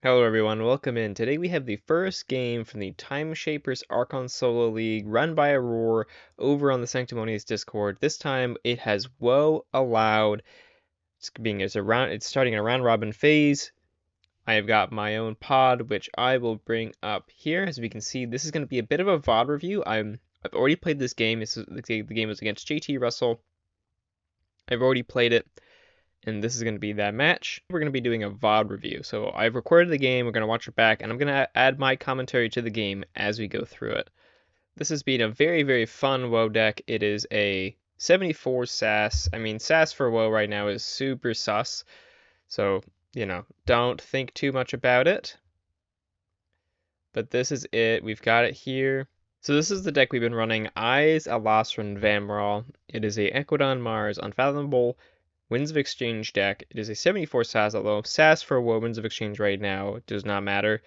Hello everyone, welcome in. Today we have the first game from the Timeshapers Archon Solo League run by Aurora over on the Sanctimonious Discord. This time it has Woe allowed. It's starting a round robin phase. I have got my own pod, which I will bring up here. As we can see, this is going to be a bit of a VOD review. I've already played this game. The game was against jtrussell. I've already played it, and this is going to be that match. We're going to be doing a VOD review. So I've recorded the game, we're going to watch it back, and I'm going to add my commentary to the game as we go through it. This has been a very, very fun WoW deck. It is a 74 SAS. I mean, SAS for WoW right now is super sus. So, don't think too much about it. But this is it. We've got it here. So this is the deck we've been running. Eyes, Alasran, Vamral. It is a Equidon Mars, Unfathomable, Winds of Exchange deck. It is a 74 SAS, although SAS for Winds of Exchange right now does not matter.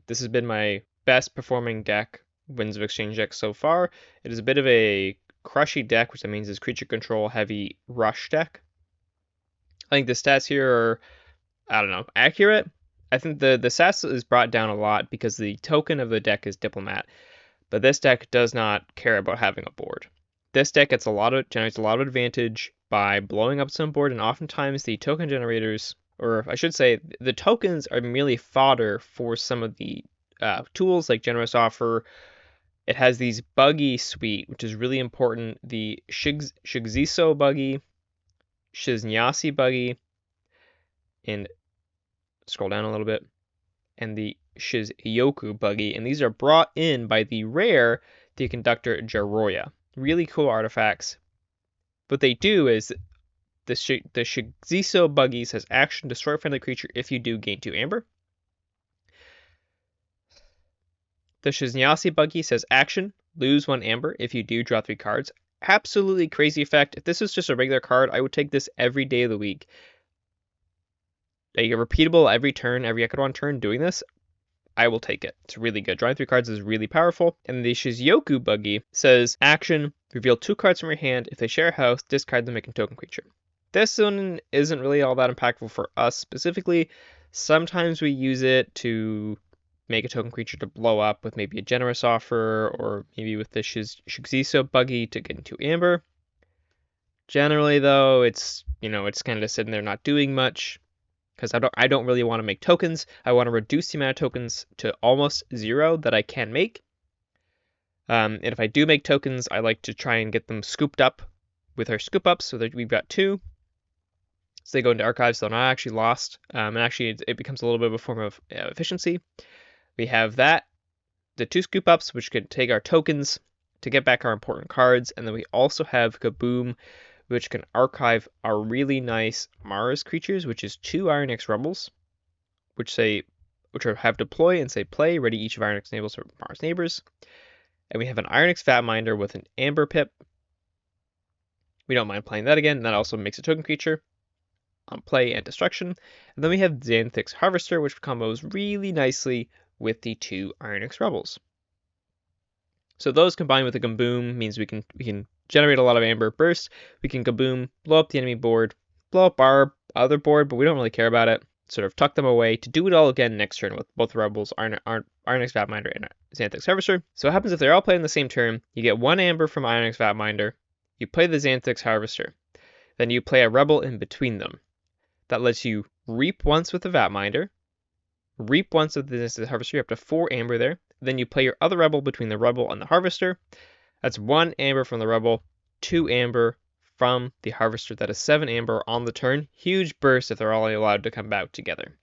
This has been my best performing deck, Winds of Exchange deck so far. It is a bit of a crushy deck, which that means is creature control heavy rush deck. I think the stats here are, accurate. I think the SAS is brought down a lot because the token of the deck is Diplomat, but this deck does not care about having a board. This deck generates a lot of advantage by blowing up some board, and oftentimes the token generators, or I should say, the tokens are merely fodder for some of the tools like Generous Offer. It has these buggy suite, which is really important. The Shigziso buggy, Shiznyasi buggy, and scroll down a little bit, and the Shizyoku buggy, and these are brought in by the rare the Conductor Jaroya. Really cool artifacts. What they do is the Shigziso buggy says action, destroy a friendly creature if you do gain 2 amber. The Shiznyasi buggy says action, lose 1 amber if you do draw 3 cards. Absolutely crazy effect. If this was just a regular card, I would take this every day of the week. Like, repeatable every turn, every Equidon turn doing this, I will take it. It's really good. Drawing 3 cards is really powerful. And the Shizyoku buggy says, action, reveal 2 cards from your hand. If they share a house, discard them, make a token creature. This one isn't really all that impactful for us specifically. Sometimes we use it to make a token creature to blow up with maybe a Generous Offer, or maybe with the Shigziso buggy to get into amber. Generally, though, it's kind of sitting there not doing much, because I don't really want to make tokens. I want to reduce the amount of tokens to almost 0 that I can make. And if I do make tokens, I like to try and get them scooped up with our scoop ups, so that we've got 2. So they go into archives, so they're not actually lost. And actually, it becomes a little bit of a form of efficiency. We have that, the 2 scoop ups, which could take our tokens to get back our important cards. And then we also have Kaboom, which can archive our really nice Mars creatures, which is 2 Iron X Rebels, which have deploy and say play, ready each of Iron X enables for Mars neighbors. And we have an Iron X Vatminder with an Amber Pip. We don't mind playing that again. That also makes a token creature on play and destruction. And then we have Xanthix Harvester, which combos really nicely with the 2 Iron X Rebels. So those combined with the Kaboom means we can generate a lot of amber burst. We can Kaboom, blow up the enemy board, blow up our other board, but we don't really care about it. Sort of tuck them away to do it all again next turn with both Rebels, Iron X Vatminder, and Xanthix Harvester. So what happens if they're all playing the same turn? You get 1 amber from Iron X Vatminder, you play the Xanthix Harvester, then you play a Rebel in between them. That lets you reap once with the Vatminder, reap once with the Xanthix Harvester, you're up to 4 amber there. Then you play your other Rebel between the Rebel and the Harvester. That's 1 amber from the Rebel, 2 amber from the Harvester. That is 7 amber on the turn. Huge burst if they're all allowed to come out together.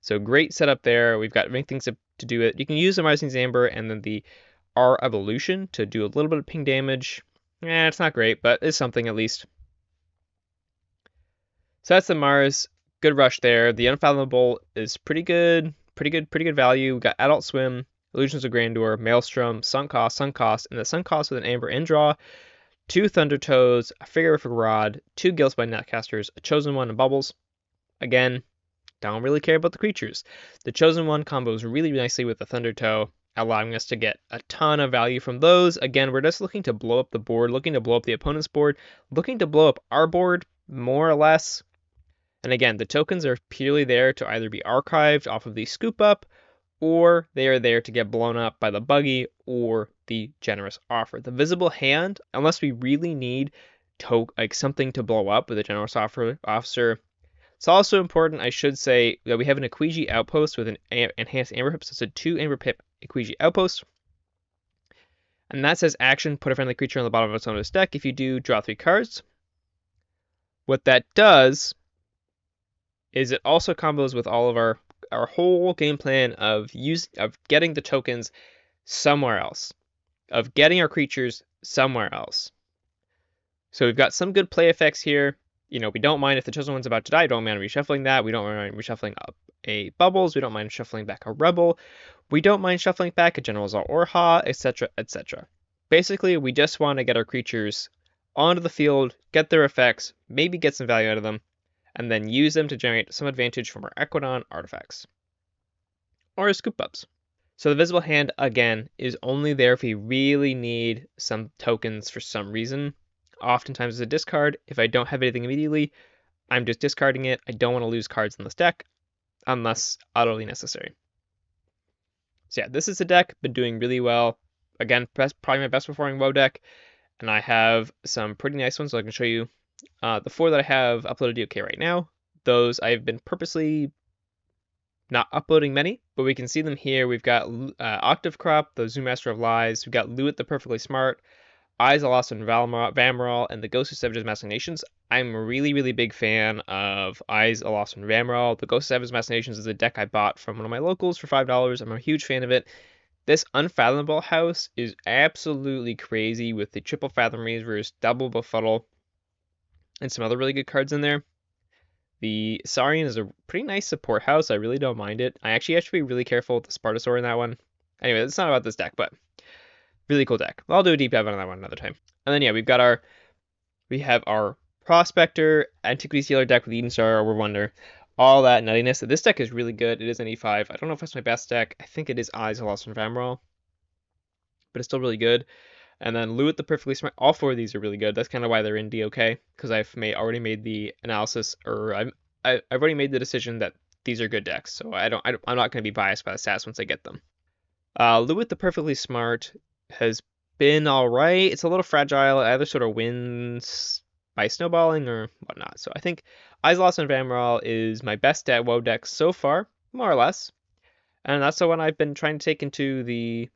So great setup there. We've got many things to do it. You can use the Rising Amber and then the R Evolution to do a little bit of ping damage. It's not great, but it's something at least. So that's the Mars. Good rush there. The Unfathomable is pretty good value. We got Adult Swim, Illusions of Grandeur, Maelstrom, Sunk Cost, and the Sunk Cost with an Amber end draw, 2 Thunder Toes, a Frigorific Rod, 2 Gilspine Netcasters, a Chosen One, and Bubbles. Again, don't really care about the creatures. The Chosen One combos really nicely with the Thunder Toe, allowing us to get a ton of value from those. Again, we're just looking to blow up the board, looking to blow up the opponent's board, looking to blow up our board, more or less. And again, the tokens are purely there to either be archived off of the scoop up, or they are there to get blown up by the buggy or the generous offer. The visible hand, unless we really need like something to blow up with a generous officer. It's also important, I should say, that we have an Equigi outpost with an enhanced Amber Pip. So it's a 2 Amber Pip Equigi outpost. And that says action, put a friendly creature on the bottom of its opponent's deck. If you do, draw 3 cards. What that does is it also combos with all of our whole game plan of getting the tokens somewhere else, of getting our creatures somewhere else. So we've got some good play effects here. You know, we don't mind if the chosen one's about to die. Don't mind reshuffling that. We don't mind reshuffling up a Bubbles. We don't mind shuffling back a Rebel. We don't mind shuffling back a General Zal Orha, etc., etc. Basically, we just want to get our creatures onto the field, get their effects, maybe get some value out of them, and then use them to generate some advantage from our Equidon artifacts. Or scoop ups. So the visible hand, again, is only there if we really need some tokens for some reason. Oftentimes it's a discard. If I don't have anything immediately, I'm just discarding it. I don't want to lose cards in this deck unless utterly necessary. So yeah, this is the deck, been doing really well. Again, probably my best performing WoW deck, and I have some pretty nice ones, so I can show you the 4 that I have uploaded to DOK right now. Those I've been purposely not uploading many, but we can see them here. We've got Octave Crop, the Zoo Master of Lies. We've got Luit the Perfectly Smart, Eyes of Lost and Vamral, and the Ghost of Savage's Machinations. I'm a really, really big fan of Eyes of Lost and Vamral. The Ghost of Savage's Machinations is a deck I bought from one of my locals for $5. I'm a huge fan of it. This Unfathomable house is absolutely crazy with the triple Fathom Reavers, double Befuddle, and some other really good cards in there. The Saurian is a pretty nice support house. I really don't mind it. I actually have to be really careful with the Spartosaur in that one. Anyway, it's not about this deck, but really cool deck. I'll do a deep dive on that one another time. And then yeah, we have our Prospector, Antiquity Stealer deck with Eden Star, Overwonder, all that nuttiness. This deck is really good. It is an E5. I don't know if it's my best deck. I think it is Eyes of Lost and Vamral, but it's still really good. And then Luit the Perfectly Smart. All 4 of these are really good. That's kind of why they're in DOK, because I've already made the analysis, or I've already made the decision that these are good decks. So I'm not going to be biased by the stats once I get them. Luit the Perfectly Smart has been all right. It's a little fragile. It either sort of wins by snowballing or whatnot. So I think Eyes Lost and Vamral is my best WoW deck so far, more or less. And that's the one I've been trying to take into the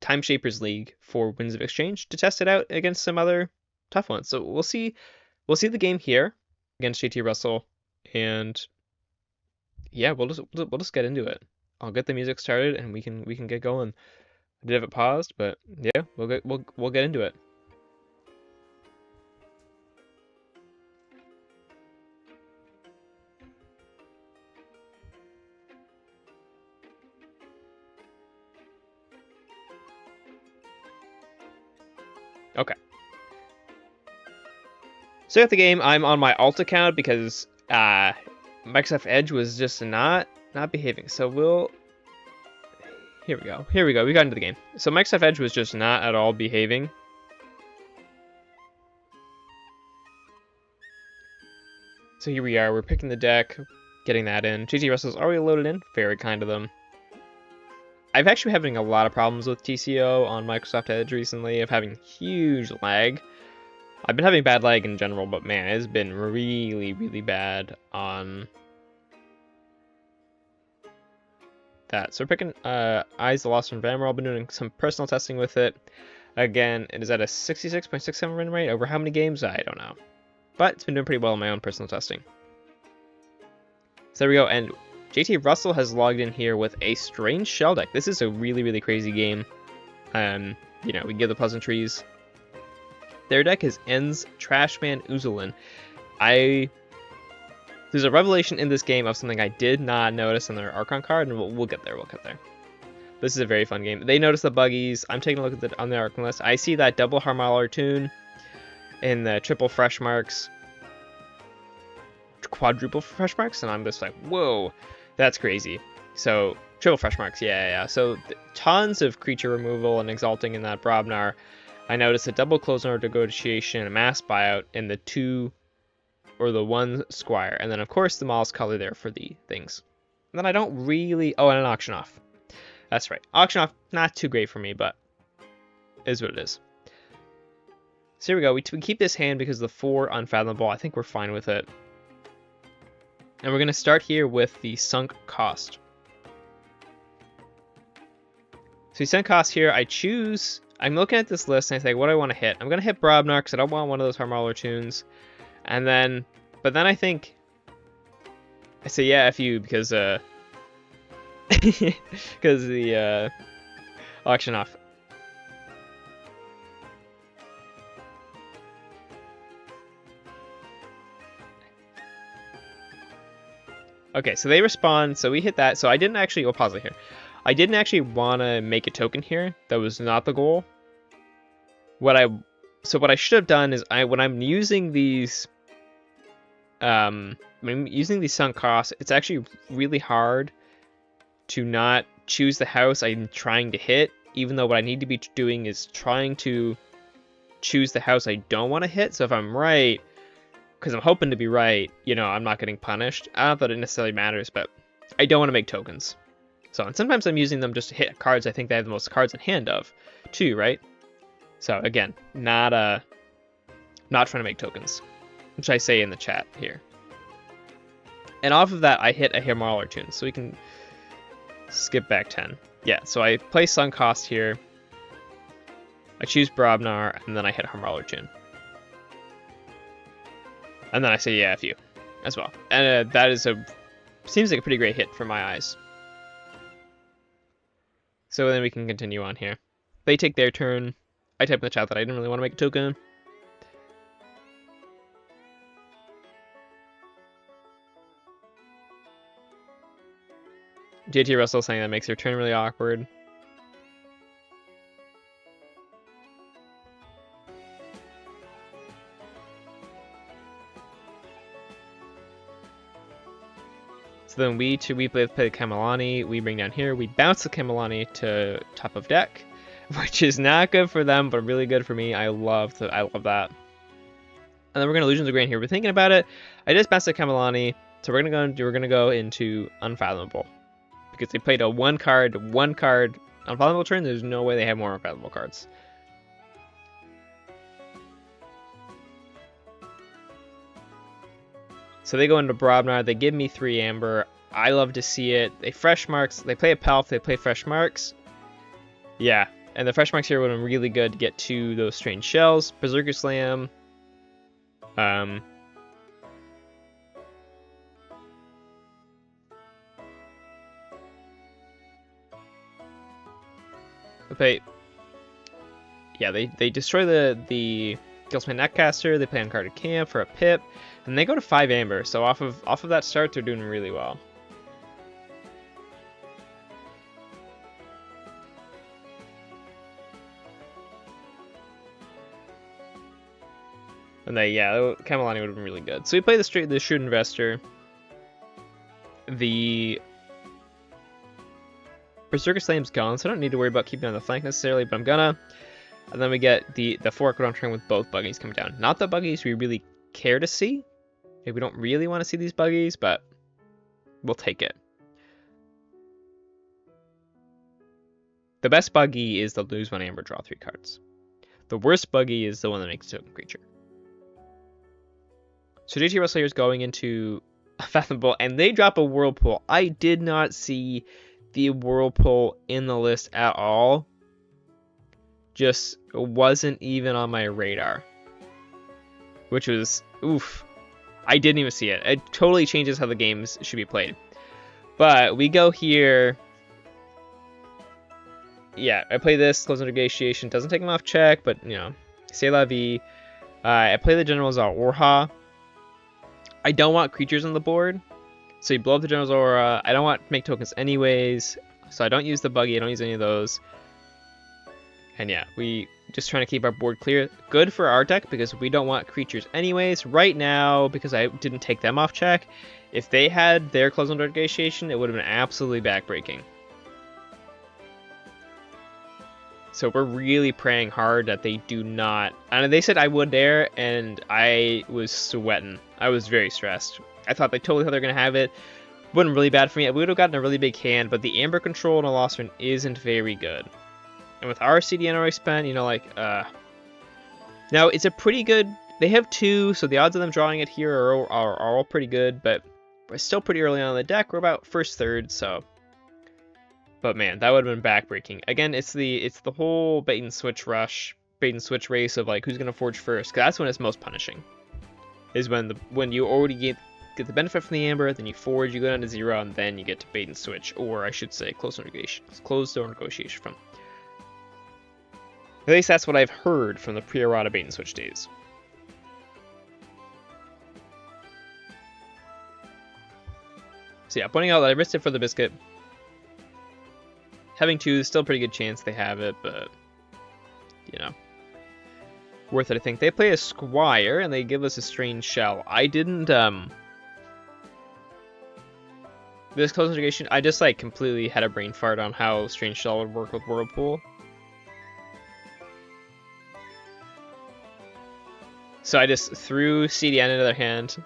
Timeshapers League for Winds of Exchange to test it out against some other tough ones. So we'll see the game here against jtrussell, and yeah, we'll just get into it. I'll get the music started and we can get going. I did have it paused, but yeah, we'll get into it. Okay. So at the game, I'm on my alt account because Microsoft Edge was just not behaving. So here we go. We got into the game. So Microsoft Edge was just not at all behaving. So here we are. We're picking the deck, getting that in. jtrussell's already loaded in. Very kind of them. I've actually been having a lot of problems with TCO on Microsoft Edge recently, of having huge lag. I've been having bad lag in general, but man, it's been really, really bad on that. So we're picking Eyes of Lost and Vamral. I've been doing some personal testing with it. Again, it is at a 66.67 win rate. Over how many games? I don't know. But it's been doing pretty well in my own personal testing. So there we go, and jtrussell has logged in here with a Strange Shell deck. This is a really, really crazy game. You know, we give the pleasantries. Their deck is Ends Trashman Uzulin. There's a revelation in this game of something I did not notice on their Archon card, and we'll get there. This is a very fun game. They notice the buggies. I'm taking a look at on the Archon list. I see that double Harmalar tune in the triple fresh marks, quadruple fresh marks, and I'm just like, whoa, that's crazy. So triple fresh marks, yeah. So tons of creature removal and exalting in that Brobnar. I noticed a double close order negotiation, a mass buyout, and the 2 or the 1 squire. And then, of course, the Maul's color there for the things. And then I don't really... Oh, and an auction off. That's right. Auction off, not too great for me, but is what it is. So here we go. We keep this hand because of the 4 unfathomable. I think we're fine with it. And we're going to start here with the sunk cost. So sunk cost here, I choose... I'm looking at this list and I think, what do I want to hit? I'm going to hit Brobnar because I don't want one of those Harmauler tunes. And then... But then I think... I say, yeah, F you, because... because the auction off. Okay, so they respond, so we hit that. So I didn't actually... Oh, pause it here. I didn't actually want to make a token here. That was not the goal. What I should have done is when I'm using these... when I'm using these sunk costs, it's actually really hard to not choose the house I'm trying to hit, even though what I need to be doing is trying to choose the house I don't want to hit. So if I'm right, because I'm hoping to be right, you know, I'm not getting punished. I don't know that it necessarily matters, but I don't want to make tokens. So, and sometimes I'm using them just to hit cards I think they have the most cards in hand of, too, right? So again, not trying to make tokens, which I say in the chat here. And off of that, I hit a Harmauler tune, so we can skip back 10. Yeah, so I play Sunk Cost here. I choose Brobnar, and then I hit Harmauler tune. And then I say, yeah, F you, as well. And that is seems like a pretty great hit for my eyes. So then we can continue on here. They take their turn. I type in the chat that I didn't really want to make a token. jtrussell saying that makes your turn really awkward. So then we play the Kamalani, we bring down here, we bounce the Kamalani to top of deck, which is not good for them, but really good for me. I love that. And then we're gonna Illusions of Grain here. We're thinking about it. I just bounced the Kamalani, so we're gonna go into Unfathomable. Because they played a one card Unfathomable turn, there's no way they have more Unfathomable cards. So they go into Brobnar, they give me 3 Amber. I love to see it. They fresh marks, they play a Pelf, they play fresh marks. Yeah, and the fresh marks here would have been really good to get to those strange shells. Berserker Slam. They destroy the Guildsmith Netcaster, they play Uncarded Camp for a pip, and they go to 5 Amber, so off of that start they're doing really well. And Kamalani would have been really good. So we play the Shrewd Investor. The Berserker Slam's gone, so I don't need to worry about keeping on the flank necessarily, but I'm gonna. And then we get the 4 card turn with both buggies coming down. Not the buggies we really care to see. Maybe we don't really want to see these buggies, but we'll take it. The best buggy is the lose 1 Amber, draw 3 cards. The worst buggy is the one that makes a token creature. So jtrussell here is going into Unfathomable, and they drop a Whirlpool. I did not see the Whirlpool in the list at all. Just wasn't even on my radar. Which was, oof. I didn't even see it. It totally changes how the games should be played. But we go here. Yeah, I play this, Close Negotiation. Doesn't take him off check, but, you know, c'est la vie. I play the General's Aura. I don't want creatures on the board. So you blow up the General's Aura. I don't want to make tokens anyways. So I don't use the buggy. I don't use any of those. And yeah, we just trying to keep our board clear. Good for our deck because we don't want creatures anyways. Right now, because I didn't take them off check, if they had their Close Negotiation, it would have been absolutely backbreaking. So we're really praying hard that they do not. And they said I would there, and I was sweating. I was very stressed. I thought they totally thought they were going to have it. Wasn't really bad for me. We would have gotten a really big hand, but the Amber control in a lost turn isn't very good. And with our CDN already spent, you know, like, now it's a pretty good. They have 2, so the odds of them drawing it here are all pretty good, but we're still pretty early on in the deck. We're about first third, so. But man, that would have been backbreaking. Again, it's the whole bait and switch rush, bait and switch race of like who's gonna forge first. 'Cause that's when it's most punishing. Is when you already get the benefit from the Amber, then you forge, you go down to 0, and then you get to bait and switch, or I should say close door negotiation from. At least that's what I've heard from the pre-errata bait and switch days. So yeah, pointing out that I risked it for the biscuit. Having 2 is still a pretty good chance they have it, but, you know, worth it, I think. They play a Squire, and they give us a Strange Shell. I didn't, this close integration, I just, like, completely had a brain fart on how Strange Shell would work with Whirlpool. So I just threw CDN into their hand,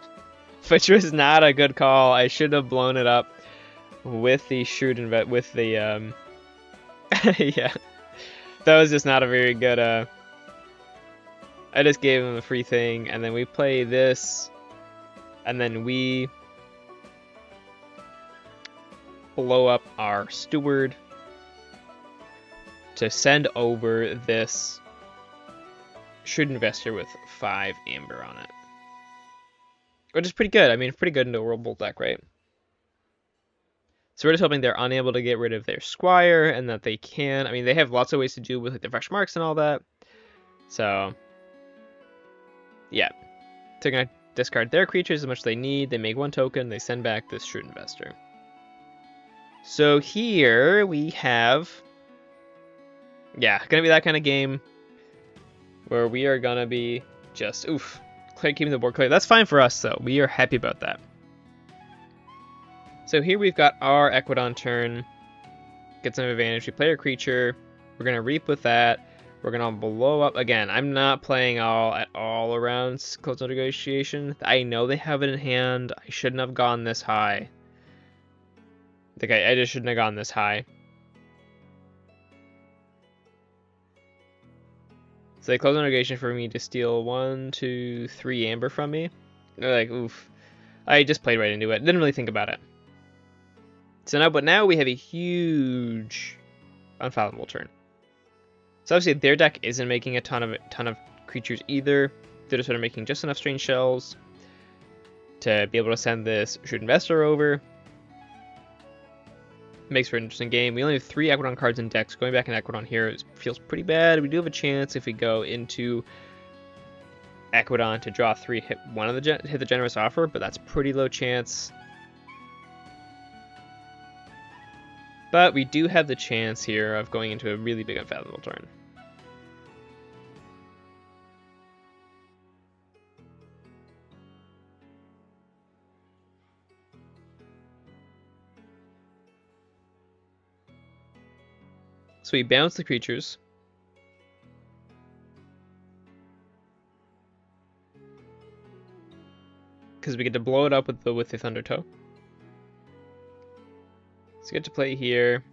which was not a good call. I should have blown it up with the with the, yeah. That was just not a very good, I just gave him a free thing, and then we play this, and then we blow up our Steward to send over this Shrewd Investor with 5 Amber on it. Which is pretty good. I mean, pretty good into a Whirlpool deck, right? So we're just hoping they're unable to get rid of their Squire, and that they can. I mean, they have lots of ways to do with like the fresh marks and all that. So, yeah. They're going to discard their creatures as much as they need. They make 1 token. They send back this Shrewd Investor. So here we have, yeah, going to be that kind of game where we are going to be just, oof, keeping the board clear. That's fine for us, though. We are happy about that. So here we've got our Equidon turn. Get some advantage. We play our creature. We're going to reap with that. We're going to blow up. Again, I'm not playing at all around close negotiation. I know they have it in hand. I shouldn't have gone this high. I just shouldn't have gone this high. So they close negation for me to steal 1, 2, 3 Amber from me. They're like, oof. I just played right into it. Didn't really think about it. So now, but now we have a huge unfathomable turn. So obviously their deck isn't making a ton of creatures either. They're just sort of making just enough Strange Shells to be able to send this Shrewd Investor over. Makes for an interesting game. We only have 3 Equidon cards in decks. Going back in Equidon here feels pretty bad. We do have a chance if we go into Equidon to draw 3, hit the Generous Offer, but that's pretty low chance. But we do have the chance here of going into a really big unfathomable turn. So we bounce the creatures. Because we get to blow it up with the Thunder Toe. So we get to play here.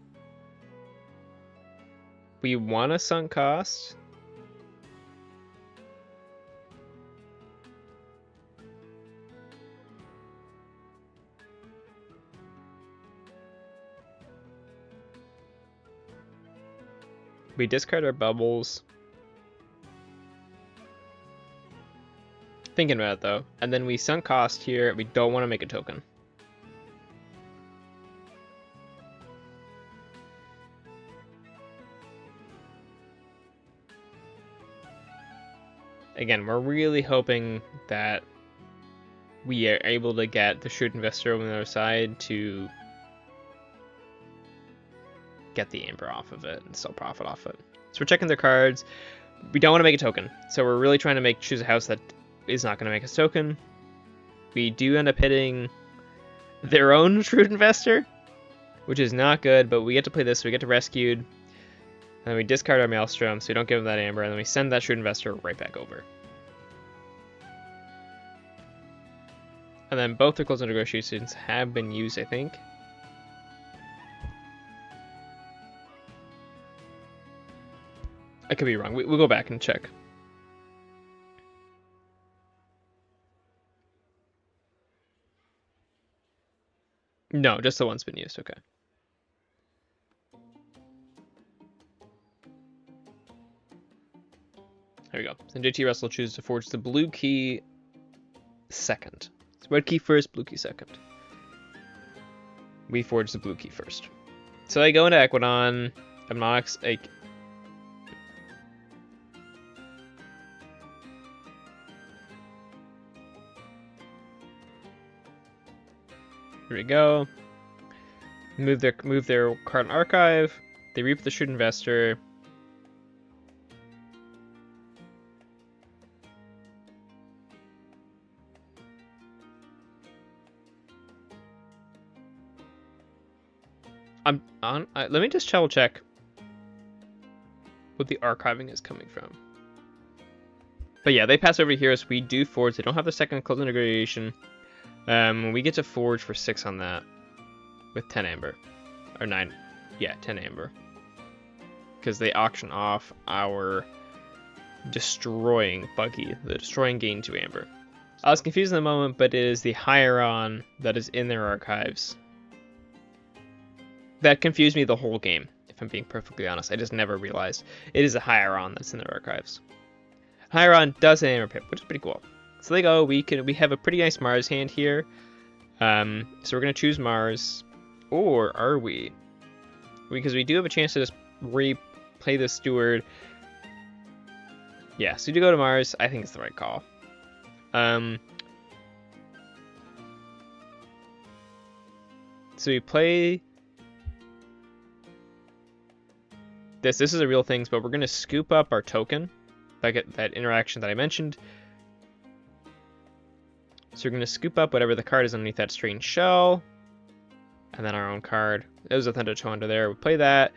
We want a sunk cost. We discard our bubbles. Thinking about it though. And then we sunk cost here. We don't want to make a token. Again, we're really hoping that we are able to get the Shrewd Investor on the other side to get the Amber off of it and still profit off it. So we're checking their cards. We don't want to make a token. So we're really trying to choose a house that is not going to make us token. We do end up hitting their own Shrewd Investor, which is not good, but we get to play this, so we get to rescued. And then we discard our Maelstrom, so we don't give them that Amber, and then we send that Shrewd Investor right back over. And then both the closing negotiations have been used, I think. I could be wrong. We'll go back and check. No, just the one's been used. Okay. There we go. And jtrussell chooses to forge the blue key second. So red key first, blue key second. We forge the blue key first. So I go into Equidon. Obnox, like... Here we go. Move their card in archive. They reap the Shrewd Investor. Let me just double check what the archiving is coming from. But yeah, they pass over here, so we do forge. They don't have the second closing negotiation. We get to forge for 6 on that with 10 amber. Or 9. Yeah, 10 amber. Because they auction off our destroying buggy. The destroying gain 2 amber. I was confused in the moment, but it is the Hieron that is in their archives. That confused me the whole game, if I'm being perfectly honest. I just never realized it is a Hieron that's in their archives. Hieron does an amber pip, which is pretty cool. So they go. We have a pretty nice Mars hand here. So we're gonna choose Mars, or are we? Because we do have a chance to just replay the Steward. Yeah, so we do go to Mars. I think it's the right call. So we play this. This is a real thing, but we're gonna scoop up our token. That interaction that I mentioned. So we're going to scoop up whatever the card is underneath that strange shell. And then our own card. There's a Thunder under there. We play that.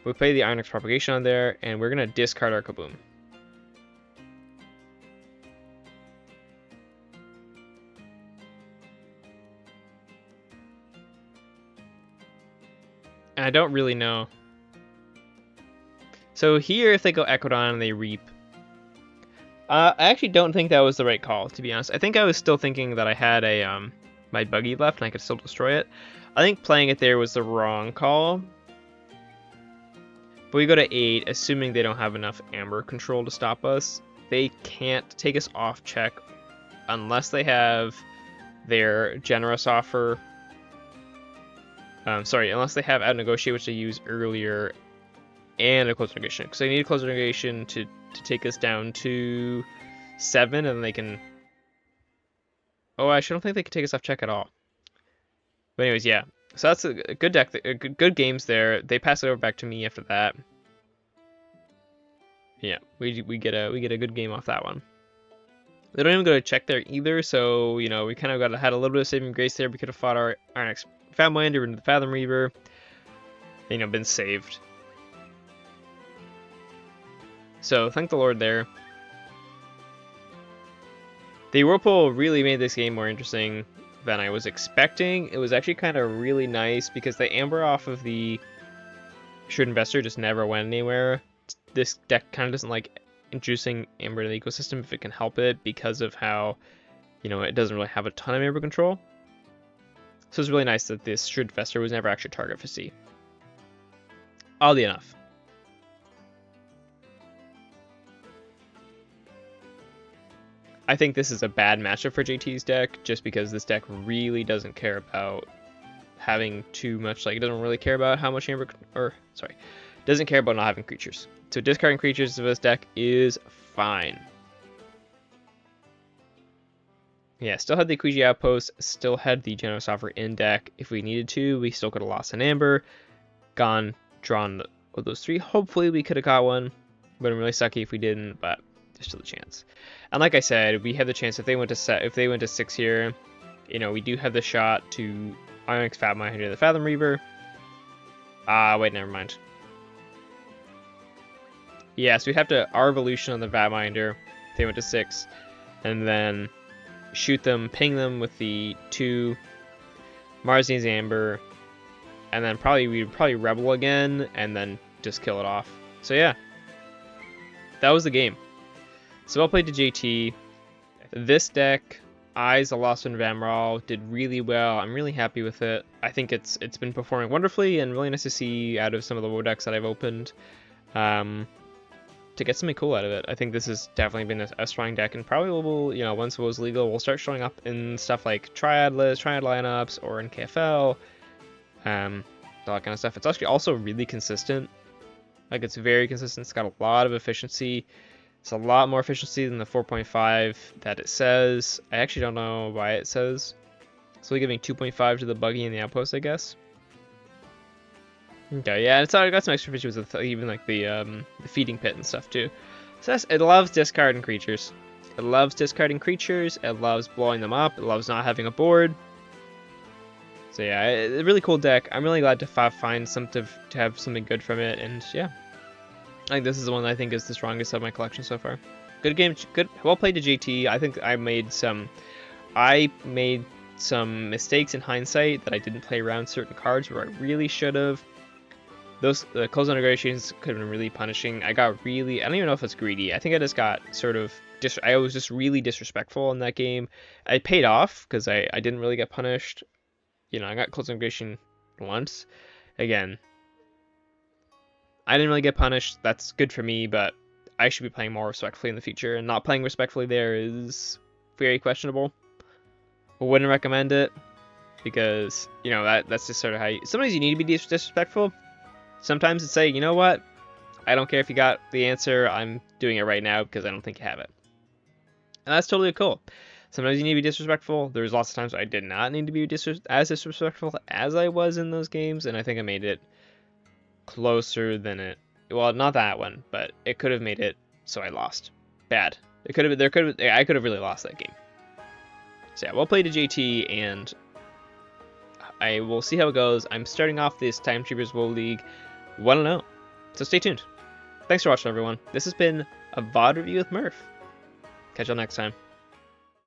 We play the Onyx Propagation on there. And we're going to discard our Kaboom. And I don't really know. So here, if they go Equidon and they reap, I actually don't think that was the right call, to be honest. I think I was still thinking that I had a my buggy left and I could still destroy it. I think playing it there was the wrong call. But we go to 8, assuming they don't have enough amber control to stop us. They can't take us off check unless they have their generous offer. Unless they have out negotiate, which they used earlier, and a close negotiation. Because they need a close negotiation to take us down to 7, and then they can... Oh, I don't think they can take us off check at all. But anyways, yeah. So that's a good deck, good games there. They pass it over back to me after that. Yeah, we get a good game off that one. They don't even go to check there either, so you know we kind of had a little bit of saving grace there. We could have fought our next Famlander into the Fathom Reaver, you know, been saved. So thank the Lord there. The Whirlpool really made this game more interesting than I was expecting. It was actually kind of really nice because the amber off of the Shrewd Investor just never went anywhere. This deck kind of doesn't like introducing amber to the ecosystem if it can help it because of how, you know, it doesn't really have a ton of amber control. So it's really nice that this Shrewd Investor was never actually a target for C. Oddly enough. I think this is a bad matchup for JT's deck, just because this deck really doesn't care about having too much, like, it doesn't really care about how much amber, doesn't care about not having creatures. So discarding creatures of this deck is fine. Yeah, still had the Kuiji Outpost, still had the Generous Offer in deck. If we needed to, we still could have lost an amber, drawn with those 3. Hopefully we could have got one. Would have been really sucky if we didn't, but there's still a chance. And like I said, we have the chance if they went to 6 here, you know, we do have the shot to Onyx Fat Mine into the Fathom Reaver. Wait, never mind. Yeah, so we'd have to our evolution on the Vatminder. They went to 6, and then shoot them, ping them with the 2 Marzian's Amber, and then we'd probably Rebel again, and then just kill it off. So yeah, that was the game. So well played to JT. This deck, Eyes, the Lost One, Vamral, did really well. I'm really happy with it. I think it's been performing wonderfully, and really nice to see out of some of the WoW decks that I've opened. To get something cool out of it. I think this has definitely been a strong deck, and probably will, you know, once WoW's legal, will start showing up in stuff like Triad lists, Triad lineups, or in KFL, all that kind of stuff. It's actually also really consistent. Like, it's very consistent. It's got a lot of efficiency. It's a lot more efficiency than the 4.5 that it says. I actually don't know why it says. It's only giving 2.5 to the buggy and the outpost, I guess. Okay, yeah, it's got some extra features with even like the feeding pit and stuff too. So it loves discarding creatures. It loves discarding creatures. It loves blowing them up. It loves not having a board. So yeah, a really cool deck. I'm really glad to find something to have something good from it, and yeah, I think this is the one that I think is the strongest of my collection so far. Good game, good, well played to JT. I think I made some mistakes in hindsight that I didn't play around certain cards where I really should have. Those close integrations could have been really punishing. I don't even know if it's greedy. I think I just got sort of, I was just really disrespectful in that game. I paid off because I didn't really get punished. You know, I got close integration once. Again, I didn't really get punished. That's good for me, but I should be playing more respectfully in the future, and not playing respectfully there is very questionable. I wouldn't recommend it because, you know, that's just sort of how sometimes you need to be disrespectful. Sometimes it's say, you know what, I don't care if you got the answer, I'm doing it right now because I don't think you have it. And that's totally cool. Sometimes you need to be disrespectful. There's lots of times I did not need to be as disrespectful as I was in those games, and I think I made it closer than it. Well, not that one, but it could have made it so I lost. Bad. I could have really lost that game. So yeah, well played to JT, and I will see how it goes. I'm starting off this Timeshapers WoW League 1-0, so stay tuned. Thanks for watching, everyone. This has been a VOD review with Murph. Catch y'all next time.